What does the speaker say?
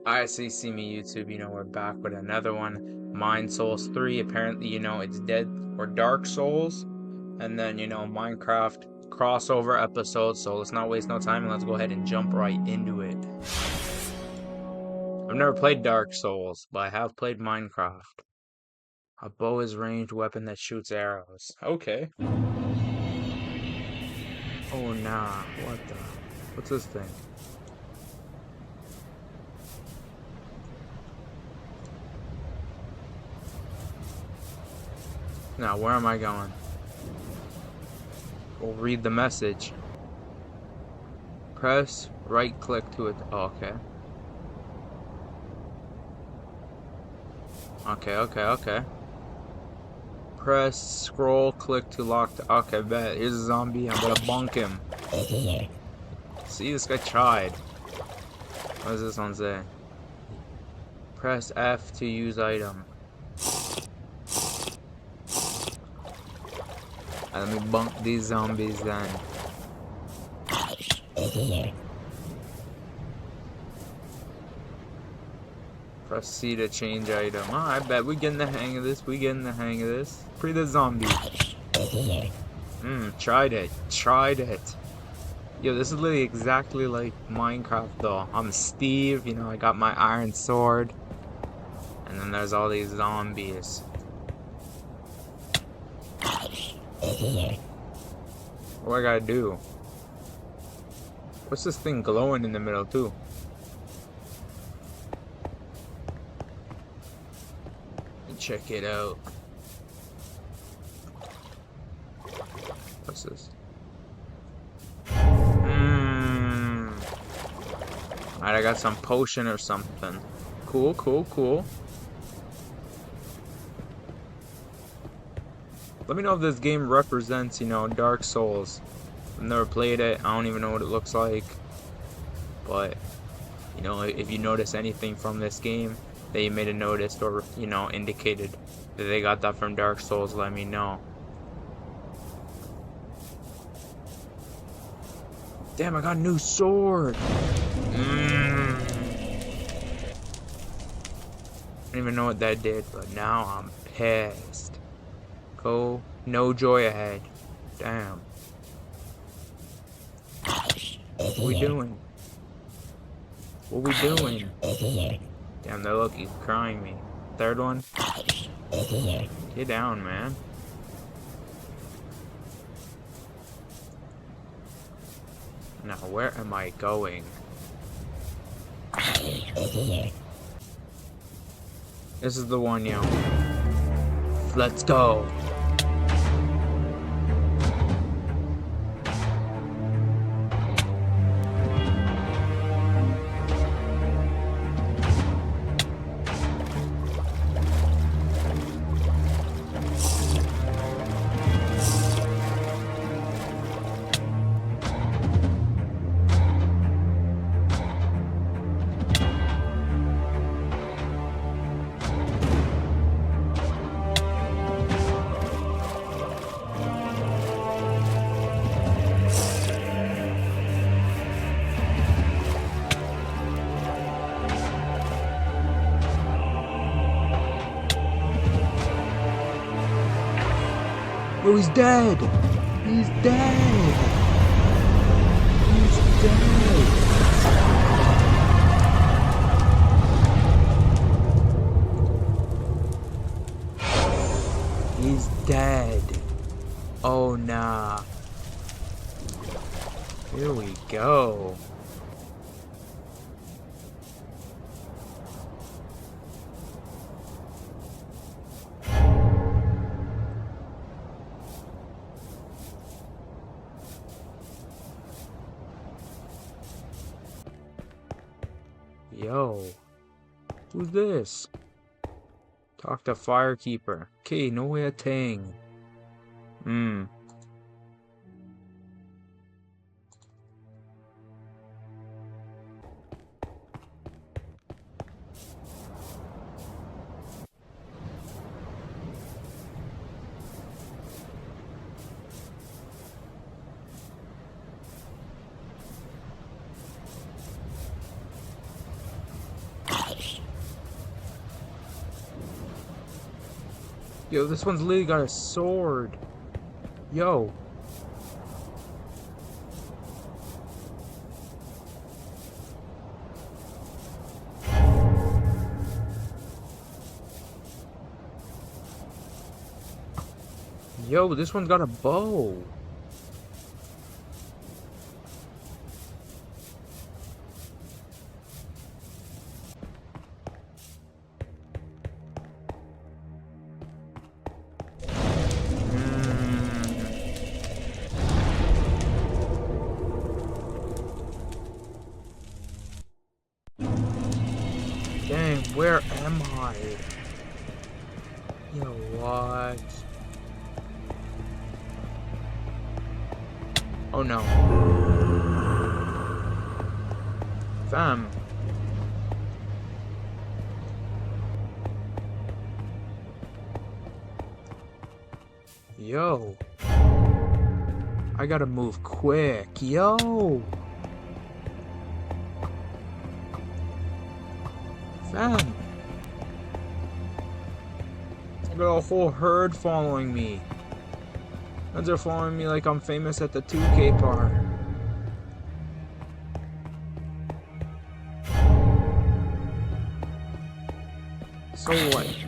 Alright, so you see me YouTube, we're back with another one. Mind Souls 3, apparently, it's Dead or Dark Souls. And then, Minecraft crossover episode, so let's not waste no time and let's go ahead and jump right into it. I've never played Dark Souls, but I have played Minecraft. A bow is a ranged weapon that shoots arrows. Okay. Oh nah, what's this thing? Now, where am I going? We'll read the message. Press right click to it. Oh, okay. Okay. Press scroll click to lock the. Okay, bet. Here's a zombie. I'm gonna bonk him. See, this guy tried. What does this one say? Press F to use item. Let me bunk these zombies then. Press C to change item. Oh, I bet we're getting the hang of this. Free the zombie. Tried it. Yo, this is literally exactly like Minecraft though. I'm Steve, I got my iron sword. And then there's all these zombies. What do I gotta do? What's this thing glowing in the middle too? Check it out. What's this? Alright, I got some potion or something. Cool. Let me know if this game represents, Dark Souls. I've never played it. I don't even know what it looks like. But, if you notice anything from this game that you may have noticed or, indicated that they got that from Dark Souls, let me know. Damn, I got a new sword! I don't even know what that did, but now I'm pissed. Go, no joy ahead. Damn. What we doing? Damn, that look, he's crying me. Third one? Get down, man. Now, where am I going? This is the one, yo. Let's go. Oh, he's dead! He's dead! He's dead. Oh, nah. Here we go. Yo, who's this? Talk to Firekeeper. Okay, no way a thing. Yo, this one's literally got a sword. Yo. Yo, this one's got a bow. Dang, where am I? Yo, what? Oh no. Fam. Yo. I gotta move quick. Yo. Fam. I got a whole herd following me. And they're following me like I'm famous at the 2K park. So what?